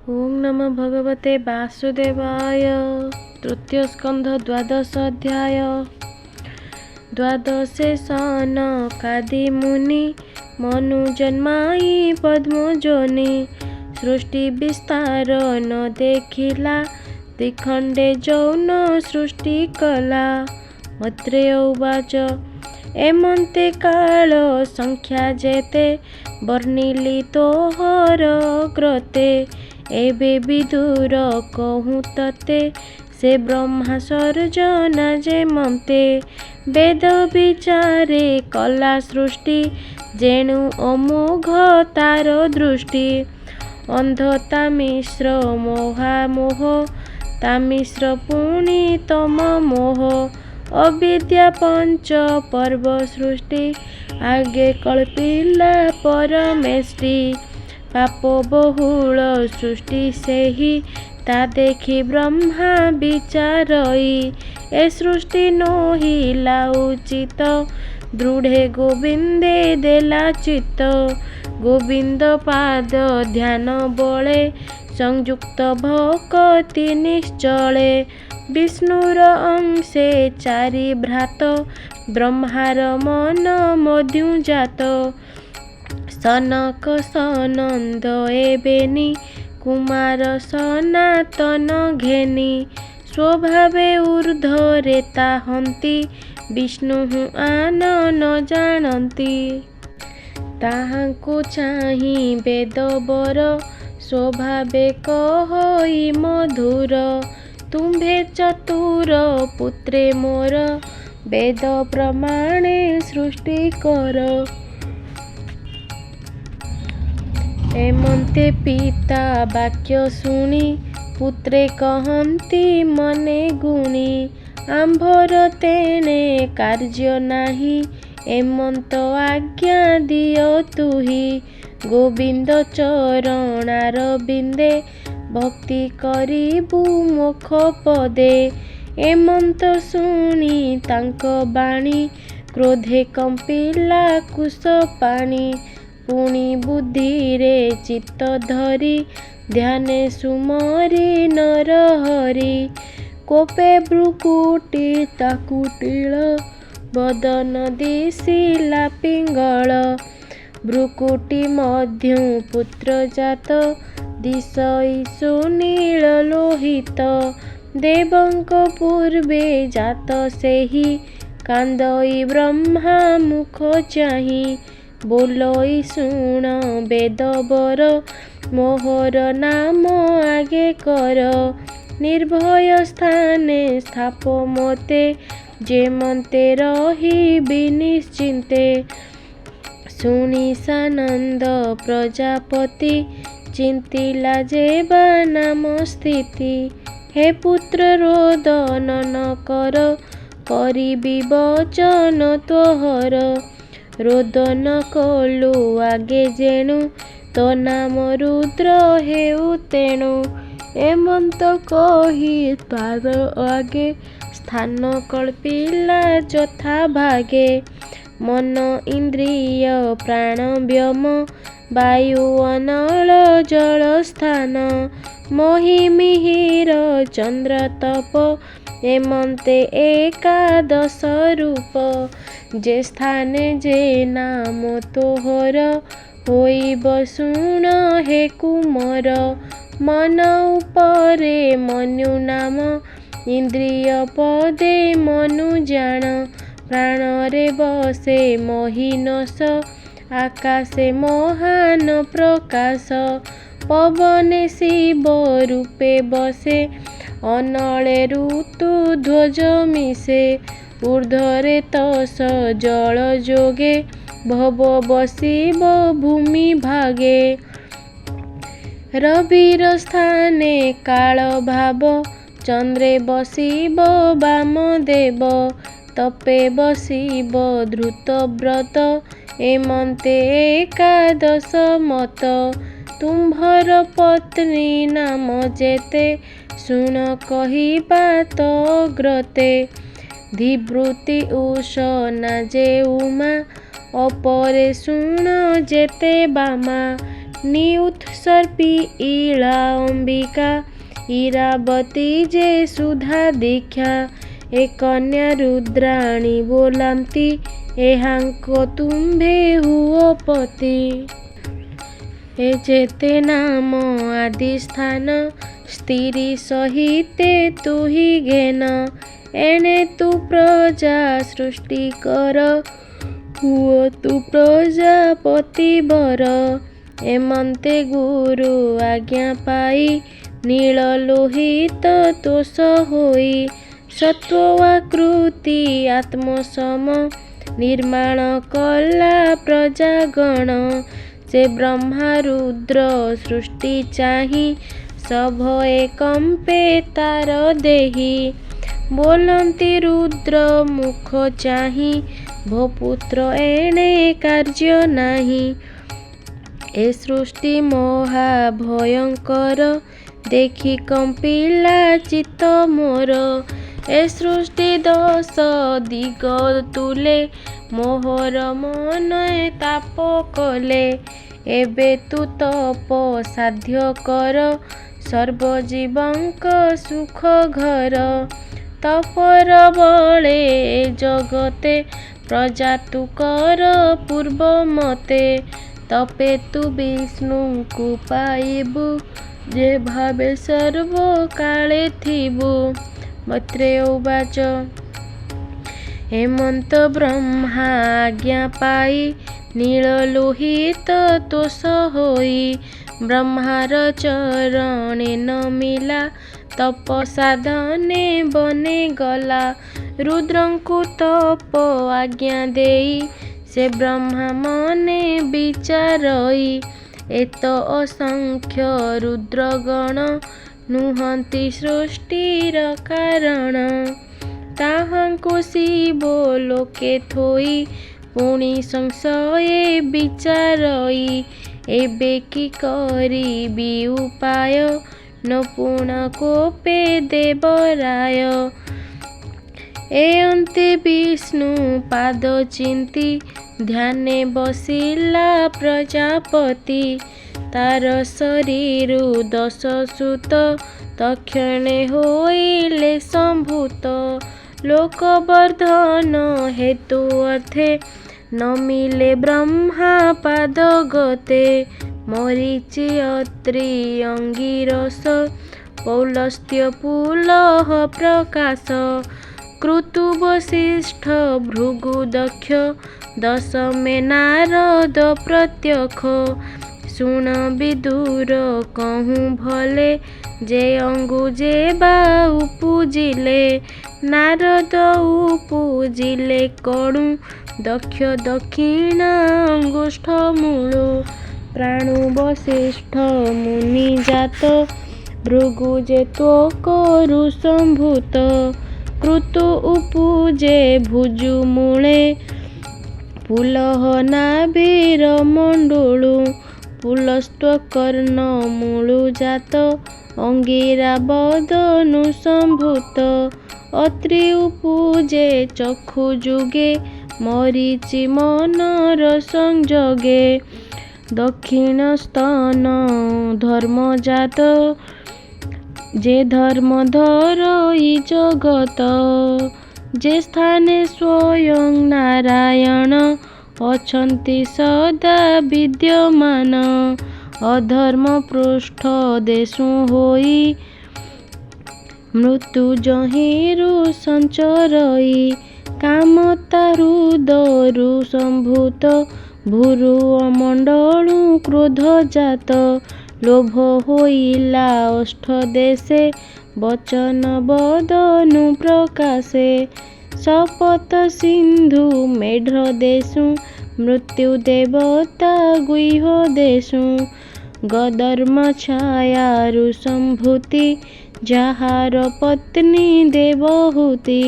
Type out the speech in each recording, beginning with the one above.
ओं नमो भगवते वासुदेवाय। तृतीय स्कंध द्वादश अध्याय। द्वादशे सनकादि मुनि मनु जन्माई पद्मजोनि। सृष्टि विस्तार न देखिला द्विखंडे जौन सृष्टि कला। मैत्रेय उवाच एमंते काल संख्या जेते वर्णिली तोहर ग्रते। एबे विदुर कहूँ तते से ब्रह्मा सर्जना जे मते। वेद विचारे कला सृष्टि जेणु अमोघ तार दृष्टि। अंधता मिश्र मोहामोह तामिश्र पुणी तम मोह। अविद्या पंच पर्व सृष्टि आगे कल्पिला परमेष्टि। पाप बहुल सृष्टि सेहि ता देखि ब्रह्मा विचारई। ए सृष्टि नोहिला उचित दृढ़े गोविंदे देला चित्त। गोविंद पाद ध्यान बले संयुक्त भक्ति निश्चले। विष्णुर अंशे चारि भ्रात ब्रह्मार मन मध्यु जात। सनक सनंद एबेनि कुमार सनातन घेनि। स्वभावे ऊर्ध्वरे ताहन्ति विष्णु आन न जानन्ति। ताहांकु चाहि वेदवर स्वभावे कहई मधुर। तुम्भे चतुर पुत्रे मोर वेद प्रमाणे सृष्टि कर। एमंते पिता वाक्य शुणी पुत्रे कहन्ति मने गुणी। आंभर तेणे कार्य नाही एमंत आज्ञा दियो तुही। गोविंद चरणार बिंदे भक्ति करिबु मुख पदे। एमंत शुणी तांक बाणी क्रोधे कंपिला कुश पाणी। पुणी बुद्धिरे चित्त धरी ध्याने सुमरी नर हरि। कोपे भ्रुकुटी ताकुटिल बदन दिशिला पिंगल। भ्रुकुटी मध्यु पुत्र जात दिशई सुनील लोहित। देवंक पूर्वे जात सेहि कांदई ब्रह्मा मुख चाहि। बोलई शुण वेदवर मोहर नाम आगे कर। निर्भय स्थाने स्थाप मते जेमंते रहिबि निश्चिन्ते। शुणी सानंद प्रजापति चिंतिला जेबा नाम स्थिति। हे पुत्र रोदन न कर करिबि वचन तोहर। रोदन कलु आगे जेणु तो नाम रुद्र हेउ तेणु। एमंत कही तार आगे स्थान कल्पिला यथा भागे। मन इंद्रिय प्राण व्योम वायु अनल जल स्थान। मोहिमिहिर चंद्र तप एमंते एकादश रूप। जे स्थाने जे नाम तोहर होइब शुण हे कुमर। मन उपरे मनु नाम इंद्रिय पदे मनु जान। प्राणरे बसे मोहिनस आकाशे महान प्रकाश। पवने शिव रूपे बसे अनले ऋतु ध्वज मिसे। ऊर्ध्वरे तस जल जोगे भव बसिब भूमि भागे। रविर स्थाने काल भाव चंद्रे बसिब वामदेव। तपे बसिब धृत व्रत एमंते एकादश मत। तुम्भर पत्नी नाम जेते शुण कहिबा तो ग्रते। धिवृति उषना जे उमा अपरे शुण जेते बामा। निउत्सर्पी इला अंबिका इरावती जे सुधा दीक्षा ए कन्या रुद्राणी बोलांती एहांको तुम्भे हुओ पति। ए जेते नाम आदि स्थान स्थिरी सहिते तु ही घेन एणे तु प्रजा सृष्टि कर हुओ तु प्रजापति बर। एमंते गुरु आज्ञा पाई नील लोहित तोष होई सत्वाकृति आत्मसम निर्माण कला प्रजागण। से ब्रह्मा रुद्र सृष्टि चाहि सभये कंपे तार देहि बोलंती रुद्र मुख चाहि भोपुत्र एणे कार्य नाही। ए सृष्टि महा भयंकर देखि कंपिला चित्त मोर। ए सृष्टि दश दिग तुले मोहर मन ताप कले। एबे तु तप साध्य कर सर्वजीवंक सुख घर। तपर बळे जगते प्रजा तु कर पूर्व मते। तपे तु विष्णु को पाइबु जे भावे सर्व काले थिबु। मैत्रेय उवाच हेमंत ब्रह्मा आज्ञा पाई नील लोहित तोष होई ब्रह्मार चरणे न मिला तप साधने बने गला। रुद्रंकु तप आज्ञा देई से ब्रह्मा मने विचारई। एत असंख्य रुद्रगण नुहंती सृष्टिर कारण। ताहांको शिव लोके थोई पुणी संशये विचारई। एबे कि करिबी उपाय न पुण कोपे देवराय। ए अंते विष्णु पाद चिंती ध्याने बसिला प्रजापति। तार शरीरु 10 सुत तक्षणे होइले संभूत। लोकवर्धन हेतु अर्थे न मिले ब्रह्मा पाद गते। मरीचि अत्रि अंगिरस पौलस्त्य पुलह प्रकाश। कृतु वसिष्ठ भृगु दक्ष दशमे नारद प्रत्यक्ष। सुन विदुर कहूँ भले जे अंगुजे बा उपुजिले। नारद उपुजिले कणु दक्ष दक्षिणा अंगुष्ठ मूलो। प्राणु वसिष्ठ मुनि जात भृगुजे त्वकरु संभूत। कृतु उपुजे भुजु मूले पुलह नाभिर मंडुळु। पुलस्त्वकर्ण मूळु जात अंगिरा बदनु संभूत। अत्रि उपुजे चक्षु जुगे मरीचि मनर संजोगे। दक्षिण स्तन धर्म जात जे धर्मधर इ जगत। जे स्थाने स्वयं नारायण अछंती सदा विद्यमान। अधर्म पृष्ठ देशु होई मृत्यु जहिरु संचरई। कामता हृदयरु संभूत भूरु अमंडलु क्रोध जात। लोभ होइला अष्ट देशे वचन बदनु प्रकाशे। शपथ सिंधु मेढ देशु मृत्यु देवता गुह्य देशु। गधर्म छायारु संभूति जाहार पत्नी देवहूति।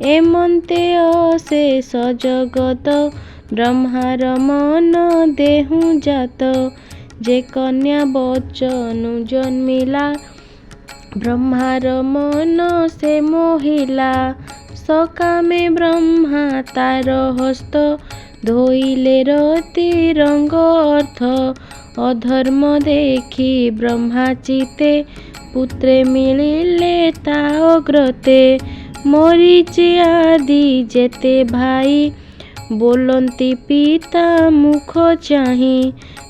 एमंते अशेष जगत ब्रह्मार मन देहु जात। जे कन्या बचनु जन्मिला ब्रह्मार मन से मोहिला। सकामे ब्रह्मा तार हस्त धोइले रति रंग अर्थ। ଅଧର୍ମ ଦେଖି ବ୍ରହ୍ମା ଚିତେ ପୁତ୍ରେ ମିଳିଲେ ତା ଅଗ୍ରତେ। ମରିଚି ଆଦି ଯେତେ ଭାଇ ବୋଲନ୍ତି ପିତା ମୁଖ ଚାହିଁ।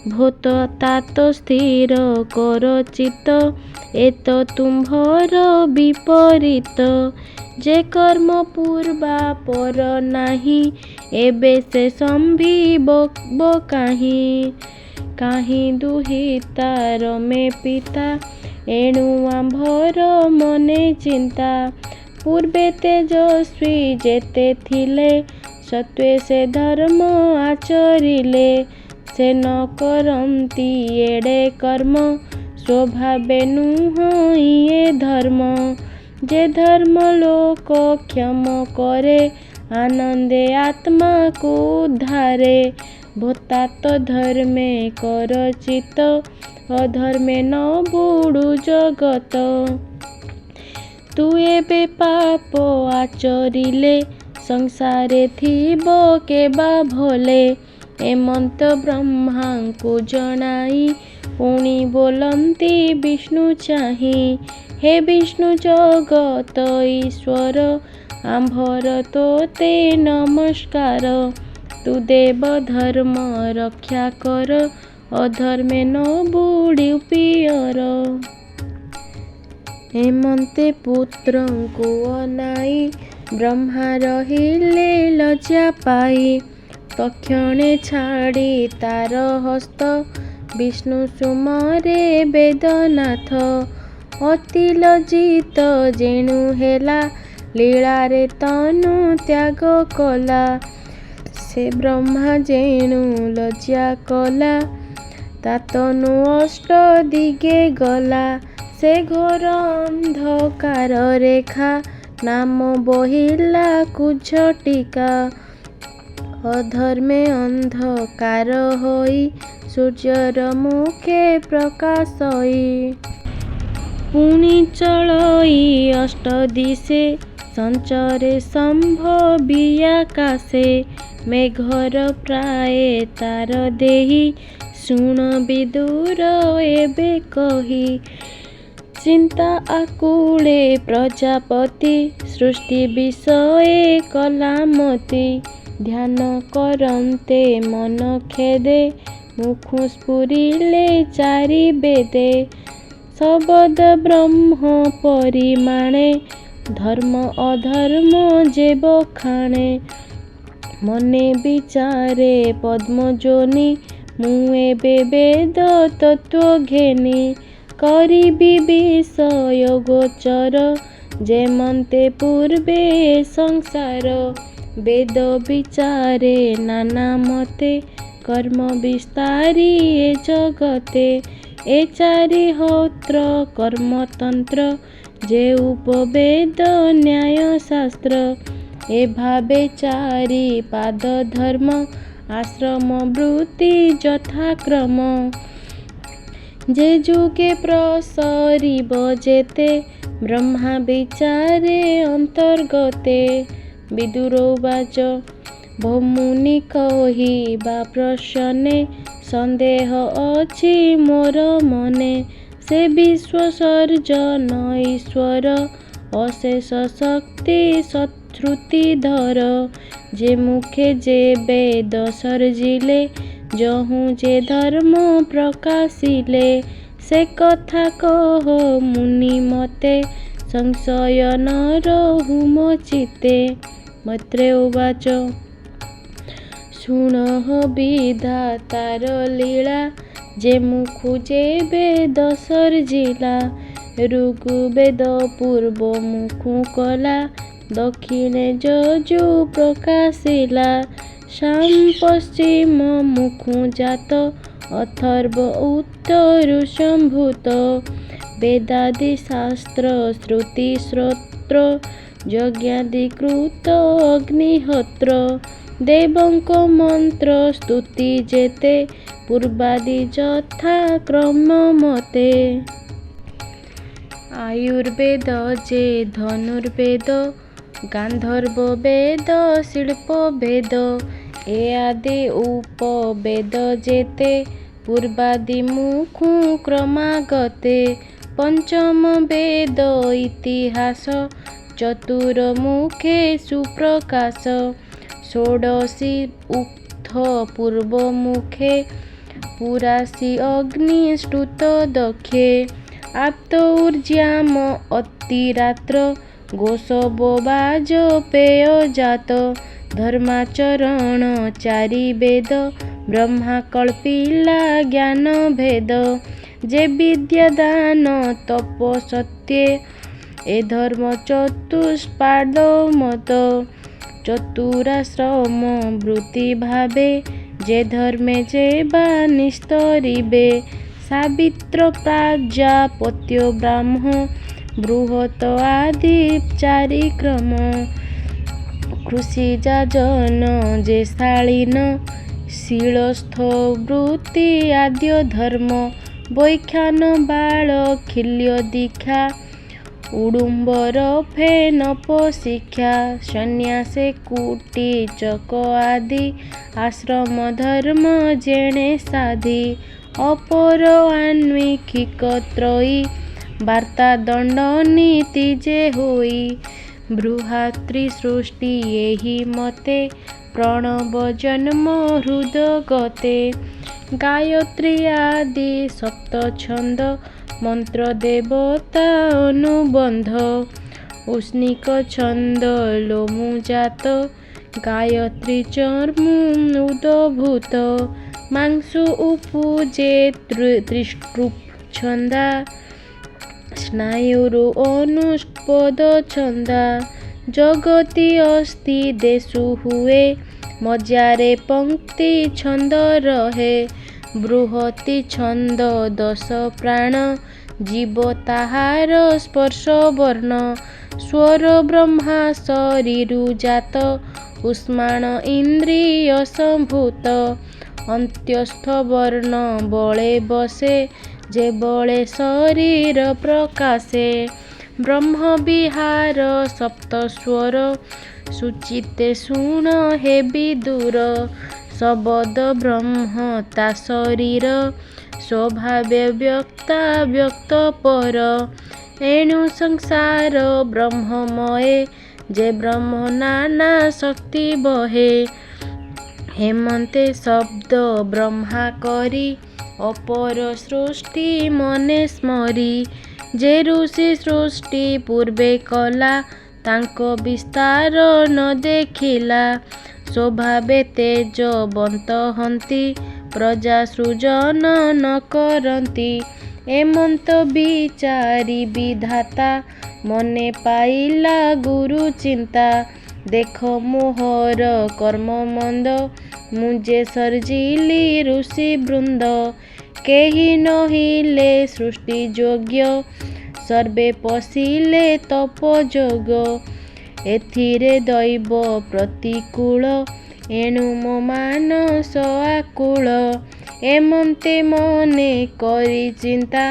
ଭୂତ ତାତ ସ୍ଥିର କର ଚିତ୍ତ ଏ ତ ତୁମ୍ଭର ବିପରୀତ। ଯେ କର୍ମ ପୂର୍ବାପର ନାହିଁ ଏବେ ସେ ସମ୍ଭିବ କାହିଁ। କାହିଁ ଦୁହିତା ରମେ ପିତା ଏଣୁ ଆମ୍ଭର ମନେ ଚିନ୍ତା। ପୂର୍ବେ ତେଜସ୍ୱୀ ଯେତେ ଥିଲେ ସତ୍ୱେ ସେ ଧର୍ମ ଆଚରିଲେ। ସେ ନ କରନ୍ତି ଏଡ଼େ କର୍ମ ସ୍ୱଭାବେ ନୁହଁ ଇଏ ଧର୍ମ। ଯେ ଧର୍ମ ଲୋକ କ୍ଷମ କରେ ଆନନ୍ଦେ ଆତ୍ମାକୁ ଉଦ୍ଧାରେ। ଭୂତାତ ଧର୍ମେ କର ଚିତ୍ତ ଅଧର୍ମେ ନ ବୁଡୁ ଜଗତ। ତୁ ଏବେ ପାପ ଆଚରିଲେ ସଂସାରେ ଥିବ କେବା ଭଲେ। ଏମନ୍ତ ବ୍ରହ୍ମାଙ୍କୁ ଜଣାଇ ପୁଣି ବୋଲନ୍ତି ବିଷ୍ଣୁ ଚାହିଁ। ହେ ବିଷ୍ଣୁ ଜଗତ ଈଶ୍ୱର ଆମ୍ଭର ତୋତେ ନମସ୍କାର। ତୁ ଦେବ ଧର୍ମ ରକ୍ଷା କର ଅଧର୍ମେ ନ ବୁଡୁ ପିଅର। ଏମନ୍ତେ ପୁତ୍ରଙ୍କୁ ଅନାଇ ବ୍ରହ୍ମା ରହିଲେ ଲଜ୍ଜା ପାଇ। ତକ୍ଷଣେ ଛାଡ଼ି ତାର ହସ୍ତ ବିଷ୍ଣୁ ସୁମରେ ବେଦନାଥ। ଅତି ଲଜ୍ଜିତ ଯେଣୁ ହେଲା ଲୀଳାରେ ତନୁ ତ୍ୟାଗ କଲା। ସେ ବ୍ରହ୍ମା ଯେଣୁ ଲଜ୍ଜା କଲା ତା ତନୁ ଅଷ୍ଟ ଦିଗେ ଗଲା। ସେ ଘୋର ଅନ୍ଧକାର ରେଖା ନାମ ବହିଲା କୁଝଟିକା। ଅଧର୍ମେ ଅନ୍ଧକାର ହୋଇ ସୂର୍ଯ୍ୟର ମୁଖେ ପ୍ରକାଶଇ। ପୁଣି ଚଳଇ ଅଷ୍ଟ ଦିଶେ ସଞ୍ଚରେ ସମ୍ଭବି ଆକାଶେ। ମେଘର ପ୍ରାଏ ତାର ଦେହି ଶୁଣ ବିଦୁର ଏବେ କହି। ଚିନ୍ତା ଆକୁଳେ ପ୍ରଜାପତି ସୃଷ୍ଟି ବିଷये କଲାମତି। ଧ୍ୟାନ କରନ୍ତେ ମନ ଖେଦେ ମୁଖୁ ସ୍ଫୁରିଲେ ଚାରି ବେଦେ। ଶବଦ ବ୍ରହ୍ମ ପରିମାଣେ ଧର୍ମ ଅଧର୍ମ ଯେ ବଖାଣେ। ମନେ ବିଚାରେ ପଦ୍ମଯୋନି ମୁଁ ଏବେ ବେଦ ତତ୍ତ୍ୱ ଘେନି। କରିବି ବିଷୟ ଗୋଚର ଯେମନ୍ତେ ପୂର୍ବେ ସଂସାର। ବେଦ ବିଚାରେ ନାନା ମତେ କର୍ମ ବିସ୍ତାରୀ ଏ ଜଗତେ। ଏ ଚାରି ହୋତ୍ର କର୍ମତନ୍ତ୍ର ଯେ ଉପବେଦ ନ୍ୟାୟ ଶାସ୍ତ୍ର। ଏ ଭାବେ ଚାରି ପାଦ ଧର୍ମ ଆଶ୍ରମ ବୃତ୍ତି ଯଥାକ୍ରମ। ଯେ ଯୁଗେ ପ୍ରସରିବ ଯେତେ ବ୍ରହ୍ମା ବିଚାରେ ଅନ୍ତର୍ଗତେ। ବିଦୁରବାଚ ଭୌମୁନି କହିବା ପ୍ରଶ୍ନେ ସନ୍ଦେହ ଅଛି ମୋର ମନେ। ସେ ବିଶ୍ୱସର୍ଜନ ଈଶ୍ୱର ଅଶେଷ ଶକ୍ତି ଶ୍ରୁତିଧର। ଯେ ମୁଖେ ଯେ ବେଦ ସର୍ଜିଲେ ଯହୁଁ ଯେ ଧର୍ମ ପ୍ରକାଶିଲେ। ସେ କଥା କହ ମୁନି ମତେ ସଂଶୟ ନ ରହୁ ମୋ ଚିତ୍ତେ। ମୈତ୍ରେୟ ଉବାଚ ଶୁଣଃ ବିଧାତାର ଲୀଳା ଯେ ମୁଖୁ ଯେ ବେଦ ସର୍ଜିଲା। ଋଗ୍ବେଦ ପୂର୍ବ ମୁଖୁ କଲା ଦକ୍ଷିଣେ ଯଜୁ ପ୍ରକାଶିଲା। ସାମ ପଶ୍ଚିମ ମୁଖୁ ଜାତ ଅଥର୍ବ ଉତ୍ତରୁ ସମ୍ଭୂତ। ବେଦାଦି ଶାସ୍ତ୍ର ଶ୍ରୁତି ଶ୍ରୋତ୍ର ଯଜ୍ଞାଦି କୃତ ଅଗ୍ନିହୋତ୍ର। ଦେବଙ୍କ ମନ୍ତ୍ର ସ୍ତୁତି ଯେତେ ପୂର୍ବାଦି ଯଥା କ୍ରମ ମତେ। ଆୟୁର୍ବେଦ ଯେ ଧନୁର୍ବେଦ ଗାନ୍ଧର୍ବ ବେଦ ଶିଳ୍ପ ବେଦ। ଏ ଆଦି ଉପବେଦ ଯେତେ ପୂର୍ବାଦି ମୁଖୁ କ୍ରମାଗତେ ପଞ୍ଚମ ବେଦ ଇତିହାସ ଚତୁର୍ମୁଖେ ସୁପ୍ରକାଶ ଷୋଡ଼ଶୀ ଉକ୍ତ ପୂର୍ବମୁଖେ ପୁରାସି ଅଗ୍ନି ଷ୍ଟୁତ ଦକ୍ଷେ ଆପ୍ତ ଊର୍ଜ୍ଜାମ ଅତିରାତ୍ର ଗୋସବ ବାଜପେୟ ଜାତ ଧର୍ମାଚରଣ ଚାରି ବେଦ ବ୍ରହ୍ମା କଳ୍ପିଲା ଜ୍ଞାନ ଭେଦ ଯେ ବିଦ୍ୟା ଦାନ ତପ ସତ୍ୟ ଏ ଧର୍ମ ଚତୁଷ୍ପାଦ ମତ ଚତୁରାଶ୍ରମ ବୃତ୍ତି ଭାବେ ଯେ ଧର୍ମେ ଯେ ବା ନିସ୍ତରିବେ ସାବିତ୍ର ପ୍ରାଜାପତ୍ୟ ବ୍ରାହ୍ମ ବୃହତ ଆଦି ଚାରି କ୍ରମ କୃଷି ଯାଜନ ଯେ ଶାଳୀନ ଶିଳସ୍ଥ ବୃତ୍ତି ଆଦ୍ୟ ଧର୍ମ ବୈଖ୍ୟାନ ବାଳ ଖିଲ୍ୟ ଦୀକ୍ଷା ଉଡୁମ୍ବର ଫେନପ ଶିକ୍ଷା ସନ୍ନ୍ୟାସେ କୁଟି ଚକ ଆଦି ଆଶ୍ରମ ଧର୍ମ ଯେଣେ ସାଧି ଅପର ଆନ୍ୱିଖିକ ତ୍ରୟୀ ବାର୍ତ୍ତା ଦଣ୍ଡ ନୀତି ଯେ ହୋଇ ବୃହାତ୍ରି ସୃଷ୍ଟି ଏହି ମତେ ପ୍ରଣବ ଜନ୍ମ ହୃଦଗତେ ଗାୟତ୍ରୀ ଆଦି ସପ୍ତ ଛନ୍ଦ ମନ୍ତ୍ର ଦେବତା ଅନୁବନ୍ଧ ଉଷ୍ଣିକ ଛନ୍ଦ ଲୋମୁ ଜାତ ଗାୟତ୍ରୀ ଚର୍ମୁ ଉଦଭୂତ ମାଂସ ଉପୁଜେ ତ୍ରିଷ୍ଟ୍ରୁପ ଛନ୍ଦା ସ୍ନାୟୁରୁ ଅନୁଷ୍ପଦ ଛନ୍ଦା ଜଗତି ଅସ୍ତି ଦେଶୁ ହୁଏ ମଜାରେ ପଙ୍କ୍ତି ଛନ୍ଦ ରହେ ବୃହତି ଛନ୍ଦ ଦଶ ପ୍ରାଣ ଜୀବ ତାହାର ସ୍ପର୍ଶ ବର୍ଣ୍ଣ ସ୍ୱର ବ୍ରହ୍ମା ଶରୀରୁ ଜାତ ଉଷ୍ମାଣ ଇନ୍ଦ୍ରିୟ ସମ୍ଭୂତ ଅନ୍ତ୍ୟସ୍ଥ ବର୍ଣ୍ଣ ବଳେ ବସେ ଯେ ବଳେ ଶରୀର ପ୍ରକାଶେ ବ୍ରହ୍ମ ବିହାର ସପ୍ତ ସ୍ୱର ସୁଚିତେ ଶୁଣ ହେ ବିଦୁର ଶବଦ ବ୍ରହ୍ମ ତା ଶରୀର ସ୍ୱଭାବେ ବ୍ୟକ୍ତା ବ୍ୟକ୍ତ ପର ଏଣୁ ସଂସାର ବ୍ରହ୍ମମୟେ ଯେ ବ୍ରହ୍ମ ନାନା ଶକ୍ତି ବହେ ହେମନ୍ତେ ଶବ୍ଦ ବ୍ରହ୍ମା କରି ଅପର ସୃଷ୍ଟି ମନେ ସ୍ମରି ଯେ ଋଷି ସୃଷ୍ଟି ପୂର୍ବେ କଲା ତାଙ୍କ ବିସ୍ତାର ନ ଦେଖିଲା ସ୍ୱଭାବେ ତେଜବନ୍ତ ହନ୍ତି ପ୍ରଜା ସୃଜନ ନ କରନ୍ତି ଏମନ୍ତ ବିଚାରି ବିଧାତା ମନେ ପାଇଲା ଗୁରୁ ଚିନ୍ତା ଦେଖ ମୋହର କର୍ମ ମନ୍ଦ ମୁଁ ଯେ ସର୍ଜିଲି ଋଷି ବୃନ୍ଦ କେହି ନହିଲେ ସୃଷ୍ଟି ଯୋଗ୍ୟ ସର୍ବେ ପଶିଲେ ତପ ଯୋଗ ଏଥିରେ ଦୈବ ପ୍ରତିକୂଳ ଏଣୁ ମୋ ମାନସ ଆକୁଳ ଏମନ୍ତେ ମନେ କରି ଚିନ୍ତା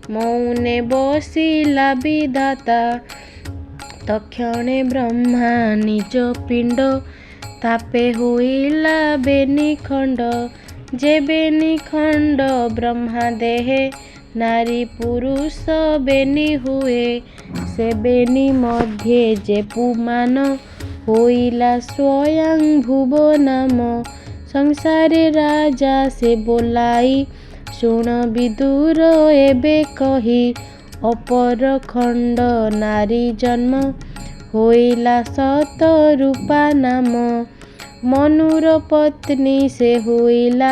ମୌନେ ବସିଲା ବିଧାତା ତକ୍ଷଣେ ବ୍ରହ୍ମା ନିଜ ପିଣ୍ଡ ତାପେ ହୋଇଲା ବେନି ଖଣ୍ଡ ଯେ ବେନି ଖଣ୍ଡ ବ୍ରହ୍ମା ଦେହେ ନାରୀ ପୁରୁଷ ବେନି ହୁଏ ସେ ବେନି ମଧ୍ୟେ ଯେ ପୁମାନ ହୋଇଲା ସ୍ୱୟଂ ଭୁବ ନାମ ସଂସାରେ ରାଜା ସେ ବୋଲାଇ ଶୁଣ ବିଦୁର ଏବେ କହି ଅପର ଖଣ୍ଡ ନାରୀ ଜନ୍ମ ହୋଇଲା ସତ ରୂପା ନାମ ମନୁର ପତ୍ନୀ ସେ ହୋଇଲା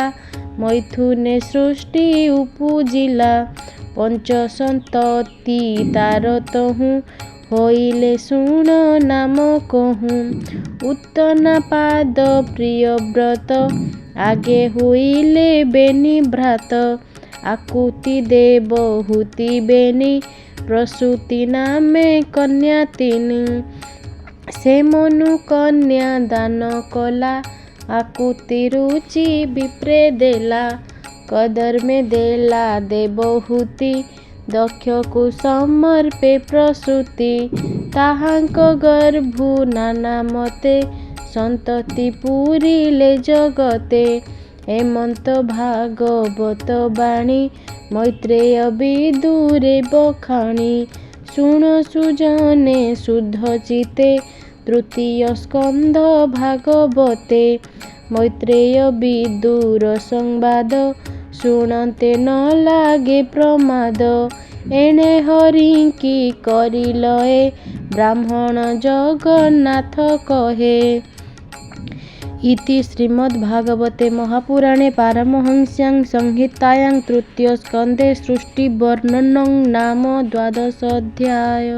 ମୈଥୁନେ ସୃଷ୍ଟି ଉପୁଜିଲା ପଞ୍ଚସନ୍ତତି ତାର ତହୁଁ ହୋଇଲେ ଶୁଣ ନାମ କହୁଁ ଉତ୍ତନା ପାଦ ପ୍ରିୟବ୍ରତ ଆଗେ ହୋଇଲେ ବେନି ଭ୍ରାତ ଆକୁତି ଦେବ ହୁତି ବେନି ପ୍ରସୂତି ନାମେ କନ୍ୟା ତିନି ସେ ମନୁ କନ୍ୟା ଦାନ କଲା ଆକୁତି ରୁଚି ବିପ୍ରେ ଦେଲା କଦର୍ମେ ଦେଲା ଦେବହୂତି ଦକ୍ଷକୁ ସମର୍ପେ ପ୍ରସୂତି ତାହାଙ୍କ ଗର୍ଭୁ ନାନା ମତେ ସନ୍ତତି ପୁରିଲେ ଜଗତେ हेमंत भागवत बाणी मैत्रेय विदुरे बखाणी शुण सुजने शुद्ध चिते तृतीय स्कंध भागवते मैत्रेय विदुर संवाद शुणते न लागे प्रमाद एणे हरिंकी करिलए ब्राह्मण जगन्नाथ कहे। इति श्रीमद्भागवते महापुराणे पारमहंस्यां संहितायां तृतीय स्कन्धे सृष्टिवर्णनं नाम 12 अध्याय।